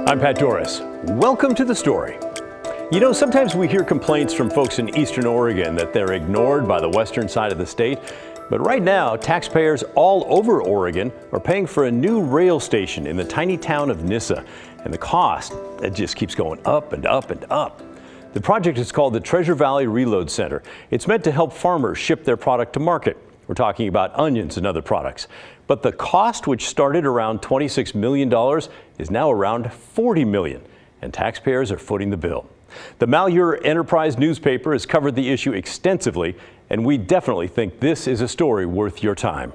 I'm Pat Doris. Welcome to The Story. You know, sometimes we hear complaints from folks in Eastern Oregon that they're ignored by the western side of the state. But right now, taxpayers all over Oregon are paying for a new rail station in the tiny town of Nyssa. And the cost, it just keeps going up and up and up. The project is called the Treasure Valley Reload Center. It's meant to help farmers ship their product to market. We're talking about onions and other products. But the cost, which started around $26 million, is now around $40 million, and taxpayers are footing the bill. The Malheur Enterprise newspaper has covered the issue extensively, and we definitely think this is a story worth your time.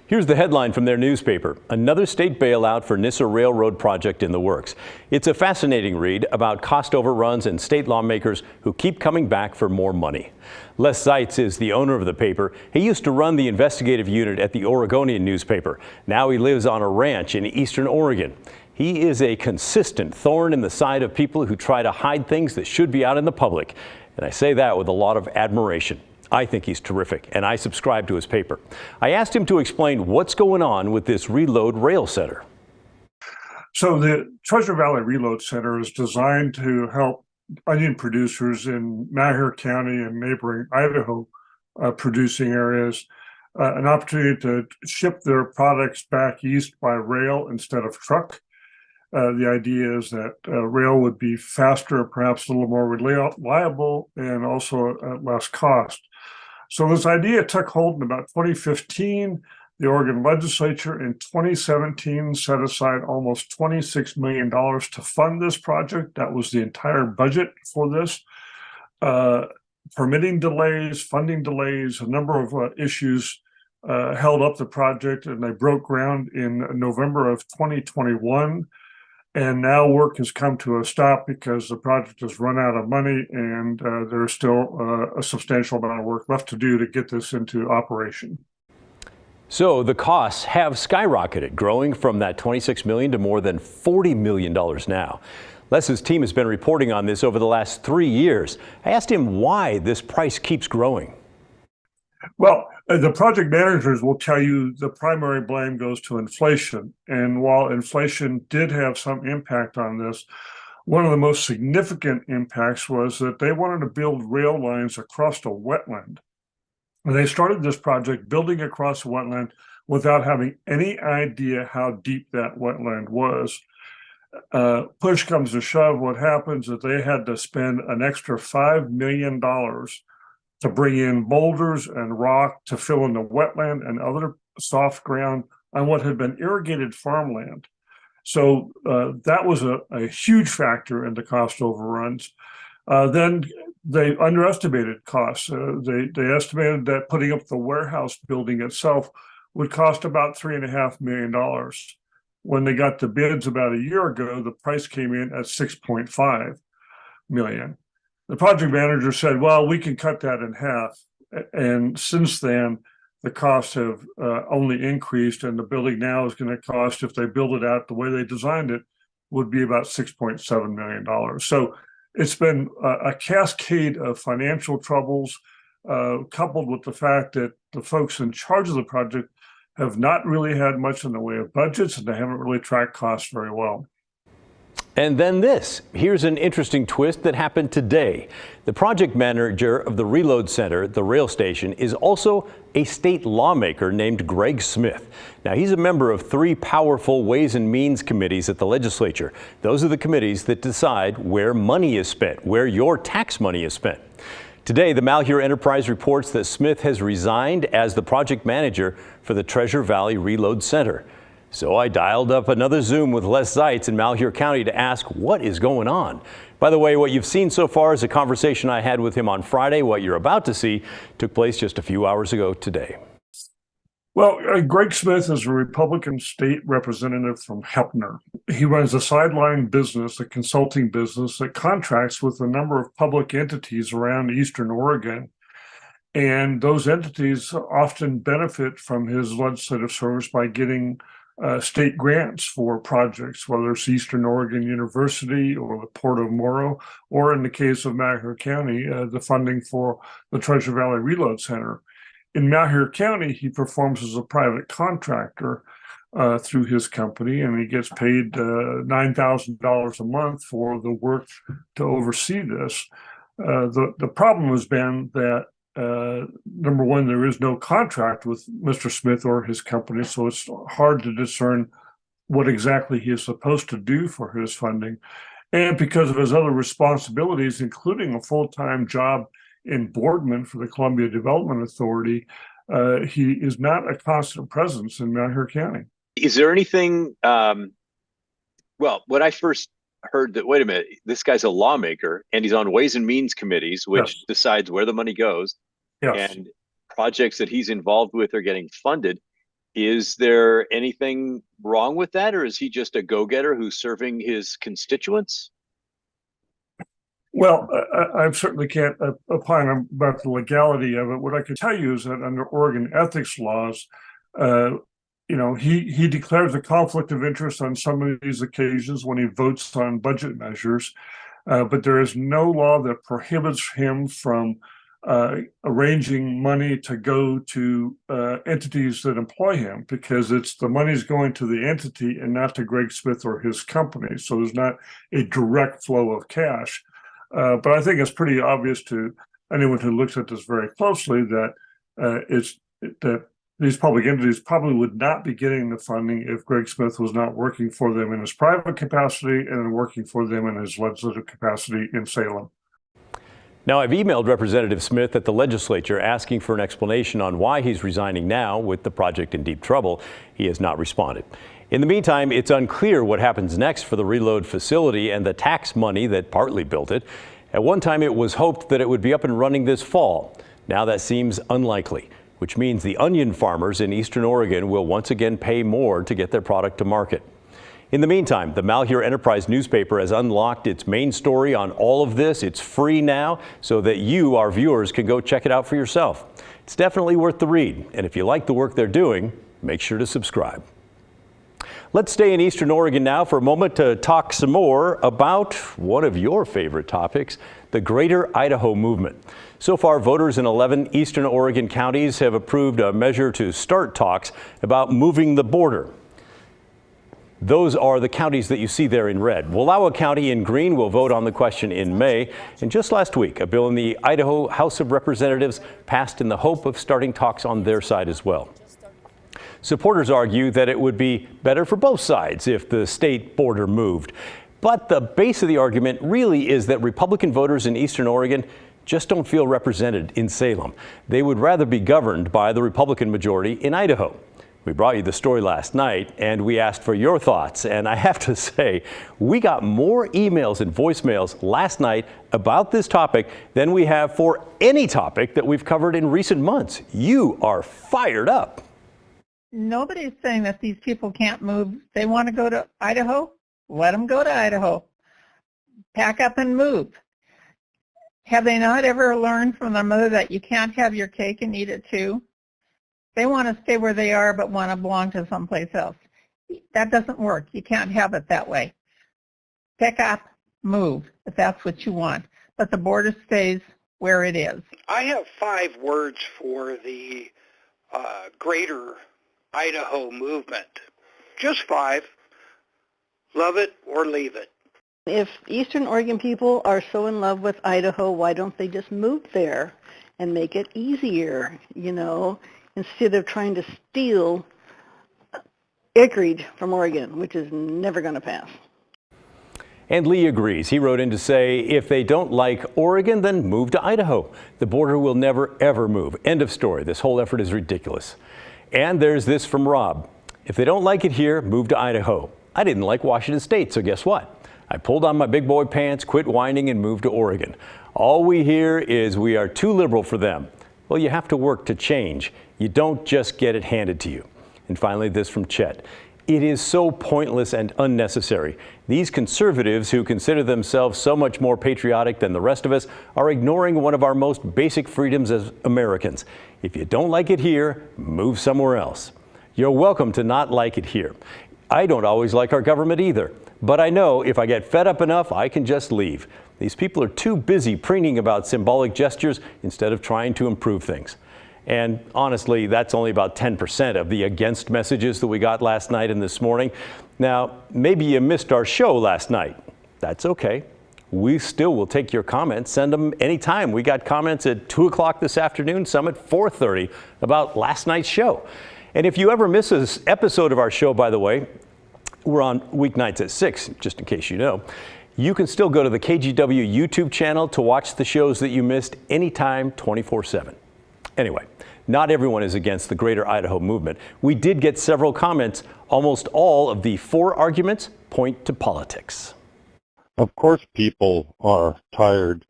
Here's the headline from their newspaper: another state bailout for Nyssa Railroad project in the works. It's a fascinating read about cost overruns and state lawmakers who keep coming back for more money. Les Seitz is the owner of the paper. He used to run the investigative unit at the Oregonian newspaper. Now he lives on a ranch in Eastern Oregon. He is a consistent thorn in the side of people who try to hide things that should be out in the public. And I say that with a lot of admiration. I think he's terrific, and I subscribe to his paper. I asked him to explain what's going on with this Reload Rail Center. So the Treasure Valley Reload Center is designed to help onion producers in Malheur County and neighboring Idaho producing areas an opportunity to ship their products back east by rail instead of truck. The idea is that rail would be faster, perhaps a little more reliable, and also at less cost. So this idea took hold in about 2015. The Oregon legislature in 2017 set aside almost $26 million to fund this project. That was the entire budget for this. Permitting delays, funding delays, a number of issues held up the project, and they broke ground in November of 2021. And now work has come to a stop because the project has run out of money, and there's still a substantial amount of work left to do to get this into operation. So the costs have skyrocketed, growing from that $26 million to more than $40 million now. Les's team has been reporting on this over the last 3 years. I asked him why this price keeps growing. Well, the project managers will tell you the primary blame goes to inflation. And while inflation did have some impact on this, one of the most significant impacts was that they wanted to build rail lines across a wetland. And they started this project building across a wetland without having any idea how deep that wetland was. Push comes to shove, what happens is they had to spend an extra $5 million to bring in boulders and rock to fill in the wetland and other soft ground on what had been irrigated farmland. So that was a huge factor in the cost overruns. Then they underestimated costs. They estimated that putting up the warehouse building itself would cost about $3.5 million. When they got the bids about a year ago, the price came in at $6.5 million. The project manager said, well, we can cut that in half. And since then, the costs have only increased, and the building now is going to cost, if they build it out the way they designed it, would be about $6.7 million. So it's been a cascade of financial troubles, coupled with the fact that the folks in charge of the project have not really had much in the way of budgets, and they haven't really tracked costs very well. And then this. Here's an interesting twist that happened today. The project manager of the Reload Center, the rail station, is also a state lawmaker named Greg Smith. Now, he's a member of 3 powerful Ways and Means committees at the legislature. Those are the committees that decide where money is spent, where your tax money is spent. Today, the Malheur Enterprise reports that Smith has resigned as the project manager for the Treasure Valley Reload Center. So I dialed up another Zoom with Les Seitz in Malheur County to ask what is going on. By the way, what you've seen so far is a conversation I had with him on Friday. What you're about to see took place just a few hours ago today. Well, Greg Smith is a Republican state representative from Heppner. He runs a sideline business, a consulting business that contracts with a number of public entities around Eastern Oregon. And those entities often benefit from his legislative service by getting state grants for projects, whether it's Eastern Oregon University or the Port of Morrow, or in the case of Malheur County, the funding for the Treasure Valley Reload Center. In Malheur County, he performs as a private contractor, through his company, and he gets paid $9,000 a month for the work to oversee this. The problem has been that number one, there is no contract with Mr. Smith or his company, so it's hard to discern what exactly he is supposed to do for his funding. And because of his other responsibilities, including a full-time job in Boardman for the Columbia Development Authority, he is not a constant presence in Malheur County. Is there anything, well, when I first heard that, wait a minute, this guy's a lawmaker and he's on Ways and Means committees, which decides where the money goes, and projects that he's involved with are getting funded. Is there anything wrong with that, or is he just a go-getter who's serving his constituents? Well, I certainly can't opine about the legality of it. What I can tell you is that under Oregon ethics laws, he declares a conflict of interest on some of these occasions when he votes on budget measures, but there is no law that prohibits him from arranging money to go to entities that employ him, because it's the money's going to the entity and not to Greg Smith or his company. So there's not a direct flow of cash. But I think it's pretty obvious to anyone who looks at this very closely that that these public entities probably would not be getting the funding if Greg Smith was not working for them in his private capacity and working for them in his legislative capacity in Salem. Now, I've emailed Representative Smith at the legislature asking for an explanation on why he's resigning now with the project in deep trouble. He has not responded. In the meantime, it's unclear what happens next for the reload facility and the tax money that partly built it. At one time, it was hoped that it would be up and running this fall. Now that seems unlikely, which means the onion farmers in eastern Oregon will once again pay more to get their product to market. In the meantime, the Malheur Enterprise newspaper has unlocked its main story on all of this. It's free now so that you, our viewers, can go check it out for yourself. It's definitely worth the read. And if you like the work they're doing, make sure to subscribe. Let's stay in eastern Oregon now for a moment to talk some more about one of your favorite topics, the Greater Idaho movement. So far, voters in 11 eastern Oregon counties have approved a measure to start talks about moving the border. Those are the counties that you see there in red. Wallowa County in green will vote on the question in May. And just last week, a bill in the Idaho House of Representatives passed in the hope of starting talks on their side as well. Supporters argue that it would be better for both sides if the state border moved. But the base of the argument really is that Republican voters in eastern Oregon just don't feel represented in Salem. They would rather be governed by the Republican majority in Idaho. We brought you the story last night and we asked for your thoughts. And I have to say, we got more emails and voicemails last night about this topic than we have for any topic that we've covered in recent months. You are fired up. Nobody's saying that these people can't move. They want to go to Idaho? Let them go to Idaho. Pack up and move. Have they not ever learned from their mother that you can't have your cake and eat it too? They want to stay where they are but want to belong to someplace else. That doesn't work. You can't have it that way. Pick up, move, if that's what you want. But the border stays where it is. I have 5 words for the Greater Idaho movement. Just 5. Love it or leave it. If Eastern Oregon people are so in love with Idaho, why don't they just move there and make it easier, instead of trying to steal acreage from Oregon, which is never going to pass. And Lee agrees. He wrote in to say, if they don't like Oregon, then move to Idaho. The border will never, ever move. End of story. This whole effort is ridiculous. And there's this from Rob. If they don't like it here, move to Idaho. I didn't like Washington State, so guess what? I pulled on my big boy pants, quit whining, and moved to Oregon. All we hear is we are too liberal for them. Well, you have to work to change. You don't just get it handed to you. And finally, this from Chet. It is so pointless and unnecessary. These conservatives who consider themselves so much more patriotic than the rest of us are ignoring one of our most basic freedoms as Americans. If you don't like it here, move somewhere else. You're welcome to not like it here. I don't always like our government either, but I know if I get fed up enough, I can just leave. These people are too busy preening about symbolic gestures instead of trying to improve things. And honestly, that's only about 10% of the against messages that we got last night and this morning. Now, maybe you missed our show last night. That's okay. We still will take your comments. Send them anytime. We got comments at 2 o'clock this afternoon, some at 4:30 about last night's show. And if you ever miss an episode of our show, by the way, we're on weeknights at 6, just in case you know. You can still go to the KGW YouTube channel to watch the shows that you missed anytime, 24/7. Anyway, not everyone is against the Greater Idaho movement. We did get several comments. Almost all of the 4 arguments point to politics. Of course, people are tired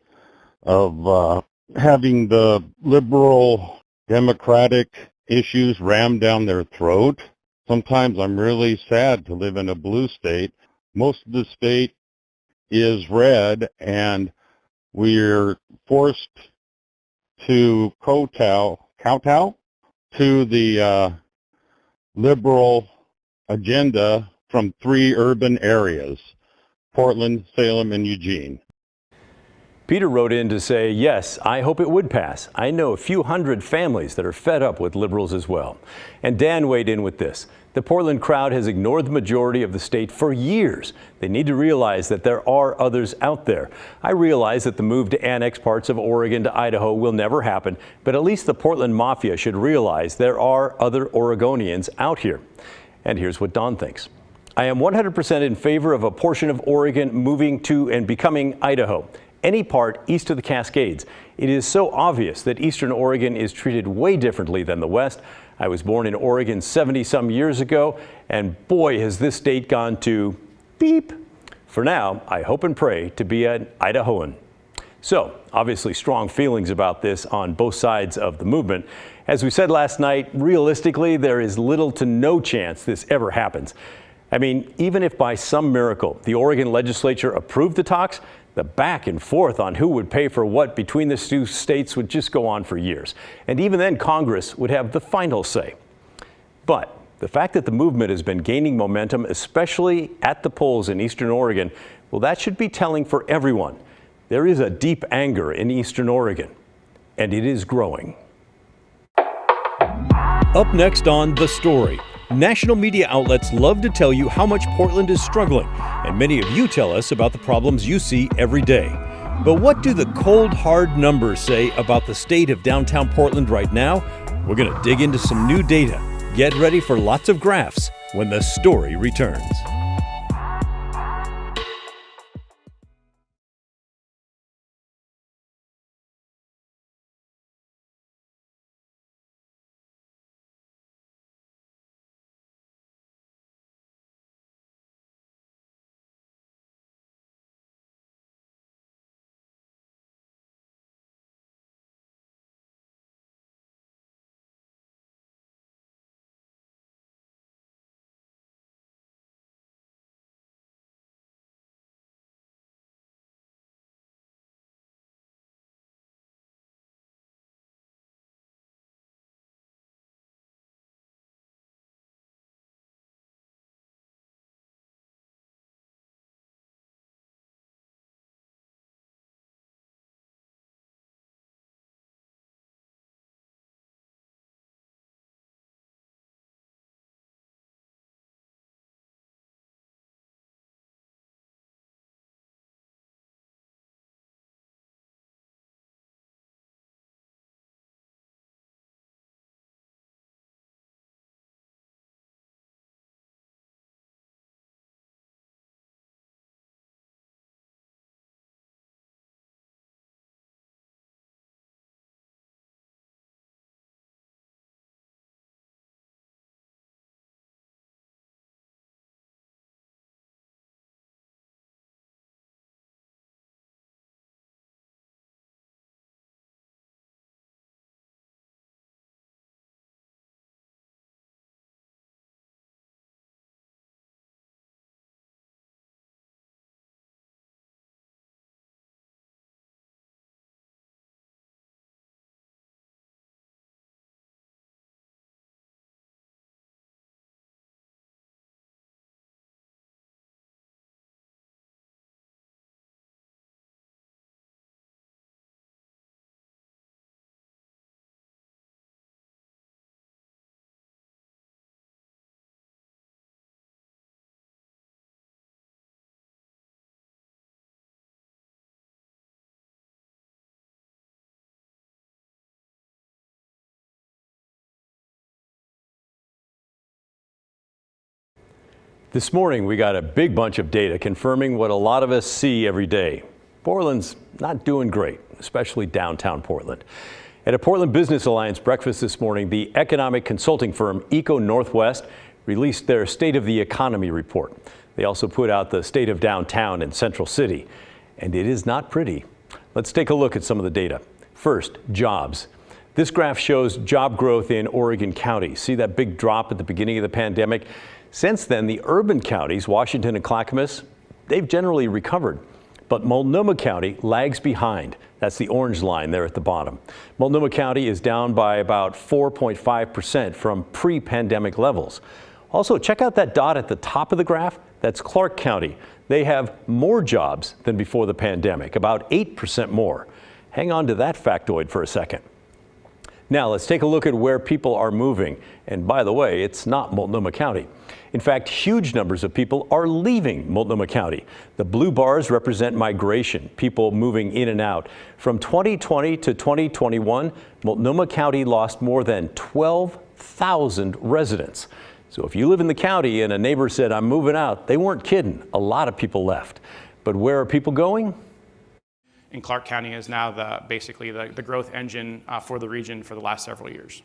of having the liberal democratic issues rammed down their throat. Sometimes I'm really sad to live in a blue state. Most of the state is red, and we're forced to kowtow to the liberal agenda from 3 urban areas: Portland, Salem, and Eugene. Peter wrote in to say, yes, I hope it would pass. I know a few hundred families that are fed up with liberals as well. And Dan weighed in with this. The Portland crowd has ignored the majority of the state for years. They need to realize that there are others out there. I realize that the move to annex parts of Oregon to Idaho will never happen, but at least the Portland Mafia should realize there are other Oregonians out here. And here's what Don thinks. I am 100% in favor of a portion of Oregon moving to and becoming Idaho. Any part east of the Cascades. It is so obvious that Eastern Oregon is treated way differently than the West. I was born in Oregon 70-some years ago, and boy, has this state gone to beep. For now, I hope and pray to be an Idahoan. So, obviously strong feelings about this on both sides of the movement. As we said last night, realistically, there is little to no chance this ever happens. I mean, even if by some miracle the Oregon legislature approved the talks, the back and forth on who would pay for what between the 2 states would just go on for years. And even then, Congress would have the final say. But the fact that the movement has been gaining momentum, especially at the polls in Eastern Oregon, well, that should be telling for everyone. There is a deep anger in Eastern Oregon, and it is growing. Up next on The Story. National media outlets love to tell you how much Portland is struggling, and many of you tell us about the problems you see every day. But what do the cold, hard numbers say about the state of downtown Portland right now? We're going to dig into some new data. Get ready for lots of graphs when The Story returns. This morning, we got a big bunch of data confirming what a lot of us see every day. Portland's not doing great, especially downtown Portland. At a Portland Business Alliance breakfast this morning, the economic consulting firm Eco Northwest released their State of the Economy report. They also put out the state of downtown and Central City, and it is not pretty. Let's take a look at some of the data. First, jobs. This graph shows job growth in Oregon County. See that big drop at the beginning of the pandemic? Since then, the urban counties, Washington and Clackamas, they've generally recovered. But Multnomah County lags behind. That's the orange line there at the bottom. Multnomah County is down by about 4.5% from pre-pandemic levels. Also, check out that dot at the top of the graph. That's Clark County. They have more jobs than before the pandemic, about 8% more. Hang on to that factoid for a second. Now let's take a look at where people are moving. And by the way, it's not Multnomah County. In fact, huge numbers of people are leaving Multnomah County. The blue bars represent migration, people moving in and out. From 2020 to 2021, Multnomah County lost more than 12,000 residents. So if you live in the county and a neighbor said, "I'm moving out," they weren't kidding. A lot of people left. But where are people going? And Clark County is now basically the growth engine for the region for the last several years.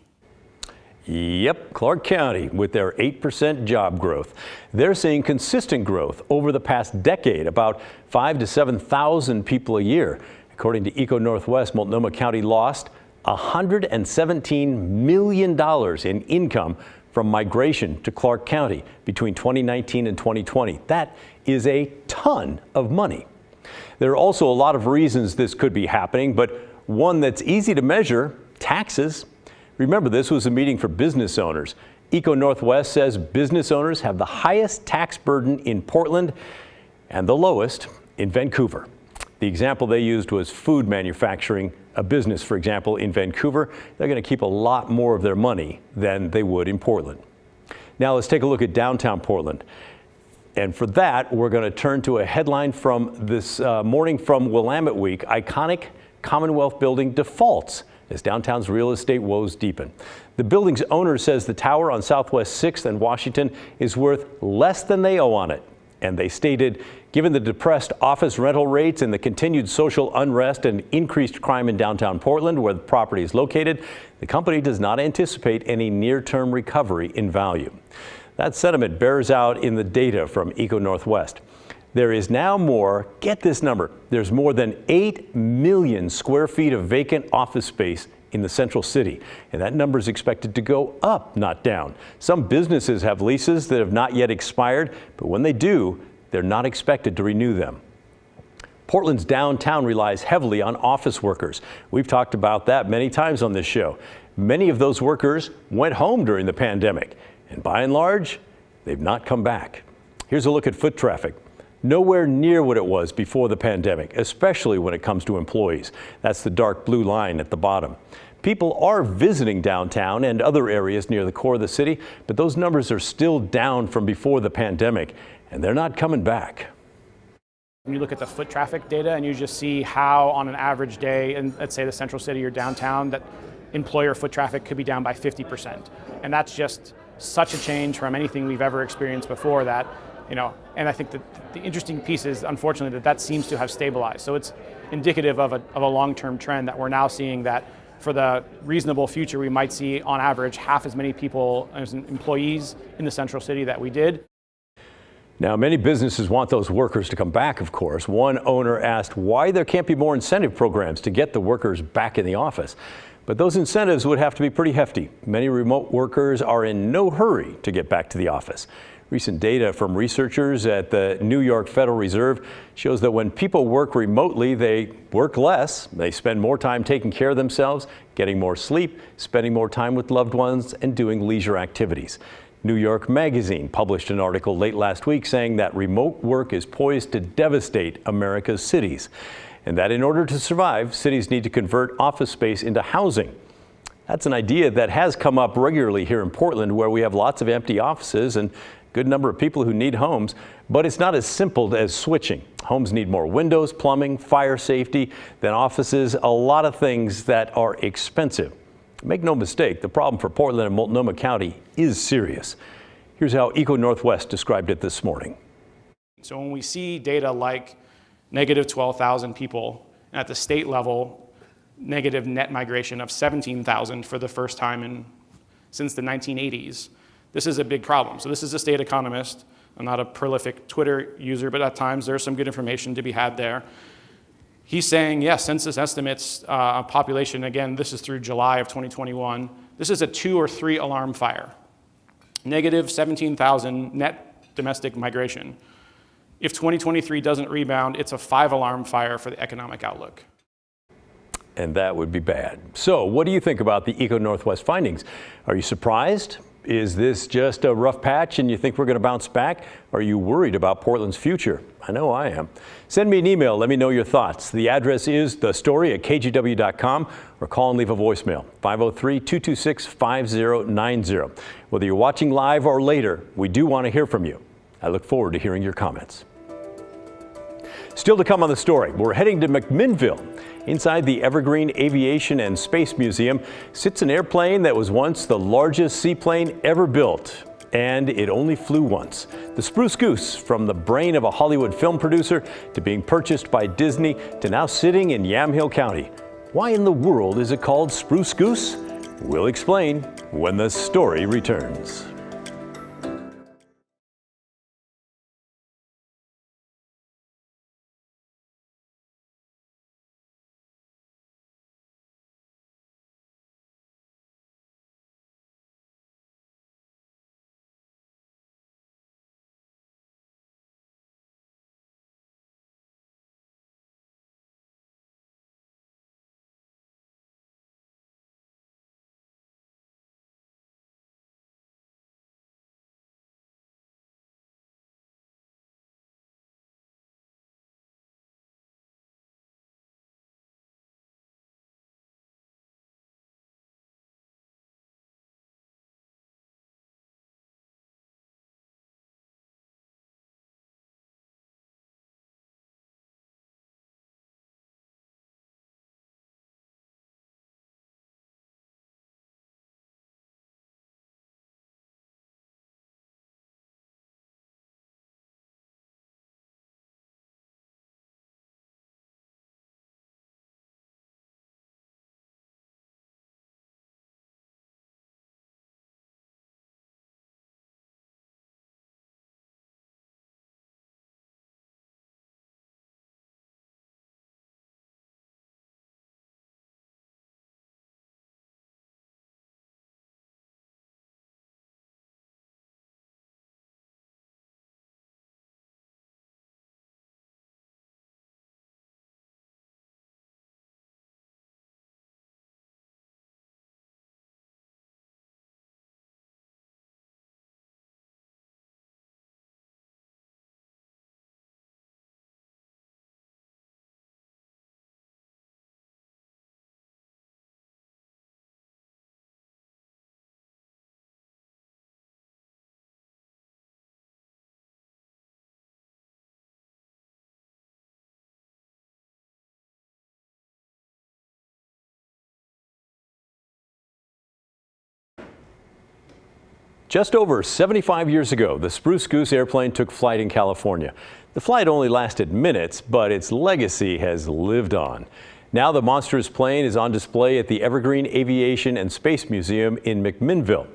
Yep, Clark County with their 8% job growth. They're seeing consistent growth over the past decade, about 5,000 to 7,000 people a year. According to Eco Northwest, Multnomah County lost $117 million in income from migration to Clark County between 2019 and 2020. That is a ton of money. There are also a lot of reasons this could be happening, but one that's easy to measure: taxes. Remember, this was a meeting for business owners. Eco Northwest says business owners have the highest tax burden in Portland and the lowest in Vancouver. The example they used was food manufacturing. A business, for example, in Vancouver, they're going to keep a lot more of their money than they would in Portland. Now let's take a look at downtown Portland. And for that, we're going to turn to a headline from this morning from Willamette Week. Iconic Commonwealth building defaults as downtown's real estate woes deepen. The building's owner says the tower on Southwest 6th and Washington is worth less than they owe on it. And they stated, given the depressed office rental rates and the continued social unrest and increased crime in downtown Portland, where the property is located, the company does not anticipate any near-term recovery in value. That sentiment bears out in the data from Eco Northwest. There is now more, get this number, there's more than 8 million square feet of vacant office space in the Central City, and that number is expected to go up, not down. Some businesses have leases that have not yet expired, but when they do, they're not expected to renew them. Portland's downtown relies heavily on office workers. We've talked about that many times on this show. Many of those workers went home during the pandemic, and by and large, they've not come back. Here's a look at foot traffic. Nowhere near what it was before the pandemic, especially when it comes to employees. That's the dark blue line at the bottom. People are visiting downtown and other areas near the core of the city, but those numbers are still down from before the pandemic, and they're not coming back. When you look at the foot traffic data and you just see how on an average day in, let's say, the Central City or downtown, that employer foot traffic could be down by 50%. And that's just such a change from anything we've ever experienced before that, and I think that the interesting piece is, unfortunately, that seems to have stabilized. So it's indicative of a long-term trend that we're now seeing that for the reasonable future, we might see on average half as many people as employees in the Central City that we did. Now, many businesses want those workers to come back, of course. One owner asked why there can't be more incentive programs to get the workers back in the office. But those incentives would have to be pretty hefty. Many remote workers are in no hurry to get back to the office. Recent data from researchers at the New York Federal Reserve shows that when people work remotely, they work less. They spend more time taking care of themselves, getting more sleep, spending more time with loved ones, and doing leisure activities. New York Magazine published an article late last week saying that remote work is poised to devastate America's cities, and that in order to survive, cities need to convert office space into housing. That's an idea that has come up regularly here in Portland, where we have lots of empty offices and a good number of people who need homes, but it's not as simple as switching. Homes need more windows, plumbing, fire safety than offices, a lot of things that are expensive. Make no mistake, the problem for Portland and Multnomah County is serious. Here's how Eco Northwest described it this morning. So when we see data like negative 12,000 people, and at the state level, negative net migration of 17,000 for the first time since the 1980s, this is a big problem. So this is a state economist. I'm not a prolific Twitter user, but at times there's some good information to be had there. He's saying, yes, census estimates population, again, this is through July of 2021. This is a 2 or 3 alarm fire. Negative 17,000 net domestic migration. If 2023 doesn't rebound, it's a 5 alarm fire for the economic outlook. And that would be bad. So what do you think about the Eco Northwest findings? Are you surprised? Is this just a rough patch and you think we're going to bounce back? Are you worried about Portland's future? I know I am. Send me an email. Let me know your thoughts. The address is thestory@kgw.com or call and leave a voicemail, 503-226-5090. Whether you're watching live or later, we do want to hear from you. I look forward to hearing your comments. Still to come on The Story, we're heading to McMinnville. Inside the Evergreen Aviation and Space Museum sits an airplane that was once the largest seaplane ever built, and it only flew once. The Spruce Goose, from the brain of a Hollywood film producer to being purchased by Disney to now sitting in Yamhill County. Why in the world is it called Spruce Goose? We'll explain when The Story returns. Just over 75 years ago, the Spruce Goose airplane took flight in California. The flight only lasted minutes, but its legacy has lived on. Now the monstrous plane is on display at the Evergreen Aviation and Space Museum in McMinnville.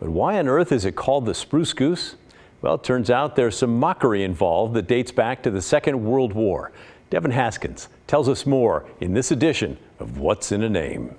But why on earth is it called the Spruce Goose? Well, it turns out there's some mockery involved that dates back to the Second World War. Devin Haskins tells us more in this edition of What's in a Name.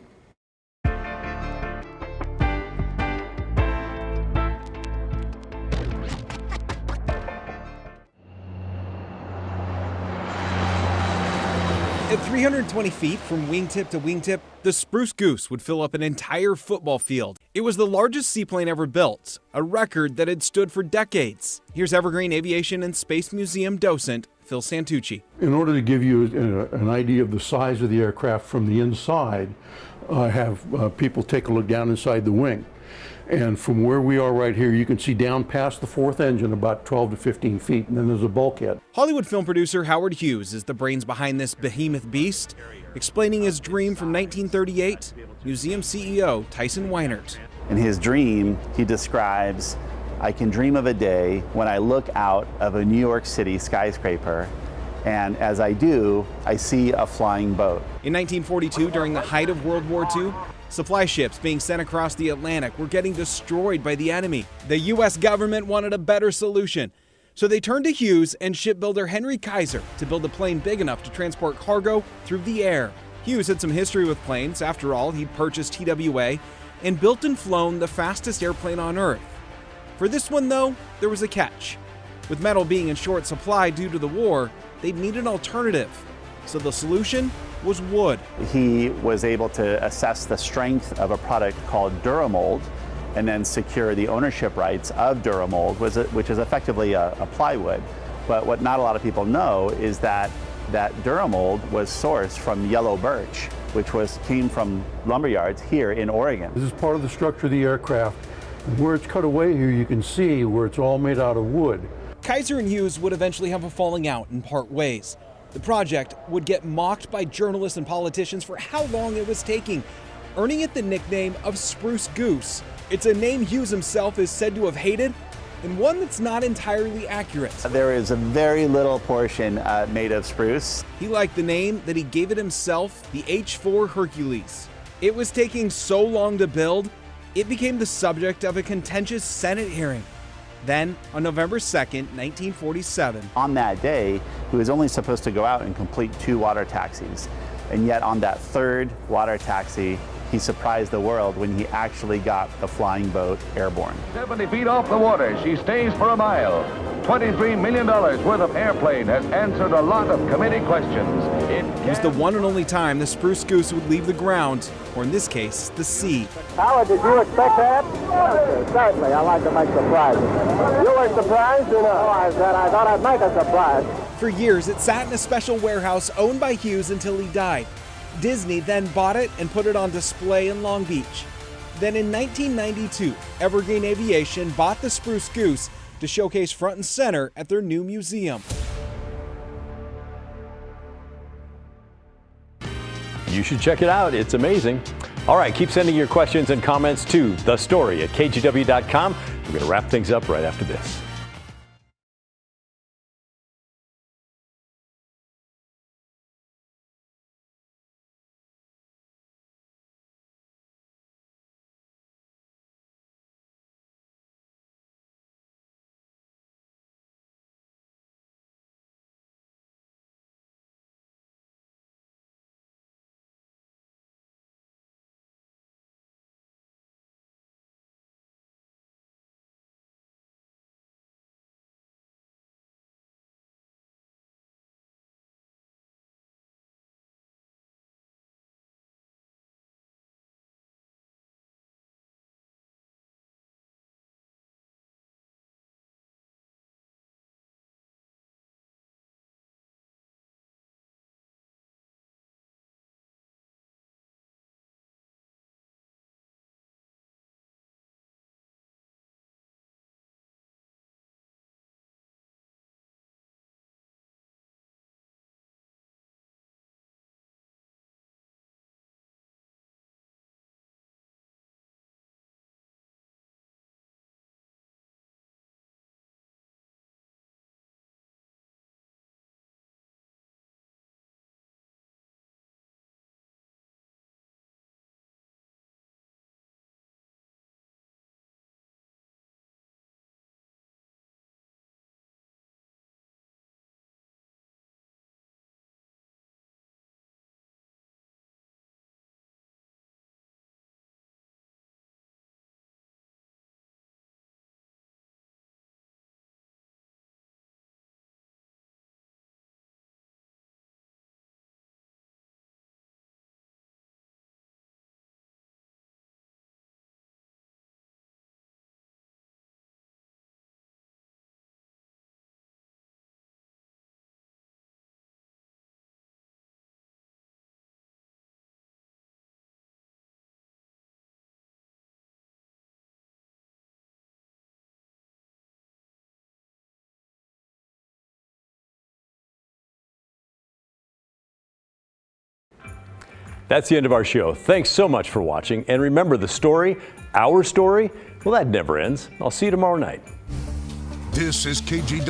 At 320 feet from wingtip to wingtip, the Spruce Goose would fill up an entire football field. It was the largest seaplane ever built, a record that had stood for decades. Here's Evergreen Aviation and Space Museum docent Phil Santucci. In order to give you an idea of the size of the aircraft from the inside, I have people take a look down inside the wing. And from where we are right here, you can see down past the fourth engine about 12 to 15 feet, and then there's a bulkhead. Hollywood film producer Howard Hughes is the brains behind this behemoth beast. Explaining his dream from 1938, museum CEO Tyson Weinert. In his dream, he describes I can dream of a day when I look out of a New York City skyscraper, and as I do, I see a flying boat. In 1942, during the height of World War II, supply ships being sent across the Atlantic were getting destroyed by the enemy. The U.S. government wanted a better solution, so they turned to Hughes and shipbuilder Henry Kaiser to build a plane big enough to transport cargo through the air. Hughes had some history with planes. After all, he'd purchased TWA and built and flown the fastest airplane on Earth. For this one, though, there was a catch. With metal being in short supply due to the war, they'd need an alternative. So the solution was wood. He was able to assess the strength of a product called Duramold and then secure the ownership rights of Duramold, which is effectively a plywood. But what not a lot of people know is that Duramold was sourced from yellow birch, which came from lumber yards here in Oregon. This is part of the structure of the aircraft. And where it's cut away here, you can see where it's all made out of wood. Kaiser and Hughes would eventually have a falling out and part ways. The project would get mocked by journalists and politicians for how long it was taking, earning it the nickname of Spruce Goose. It's a name Hughes himself is said to have hated, and one that's not entirely accurate. There is a very little portion made of spruce. He liked the name that he gave it himself, the H-4 Hercules. It was taking so long to build, it became the subject of a contentious Senate hearing. Then, on November 2nd, 1947. On that day, he was only supposed to go out and complete 2 water taxis. And yet on that 3rd water taxi, he surprised the world when he actually got the flying boat airborne. 70 feet off the water, she stays for a mile. $23 million worth of airplane has answered a lot of committee questions. It was the one and only time the Spruce Goose would leave the ground, or in this case, the sea. Howard, did you expect that? Certainly, I like to make surprises. You were surprised? You know, I thought I'd make a surprise. For years, it sat in a special warehouse owned by Hughes until he died. Disney then bought it and put it on display in Long Beach. Then in 1992, Evergreen Aviation bought the Spruce Goose to showcase front and center at their new museum. You should check it out. It's amazing. All right, keep sending your questions and comments to thestory@kgw.com. We're going to wrap things up right after this. That's the end of our show. Thanks so much for watching. And remember, the story, our story, well, that never ends. I'll see you tomorrow night. This is KGW.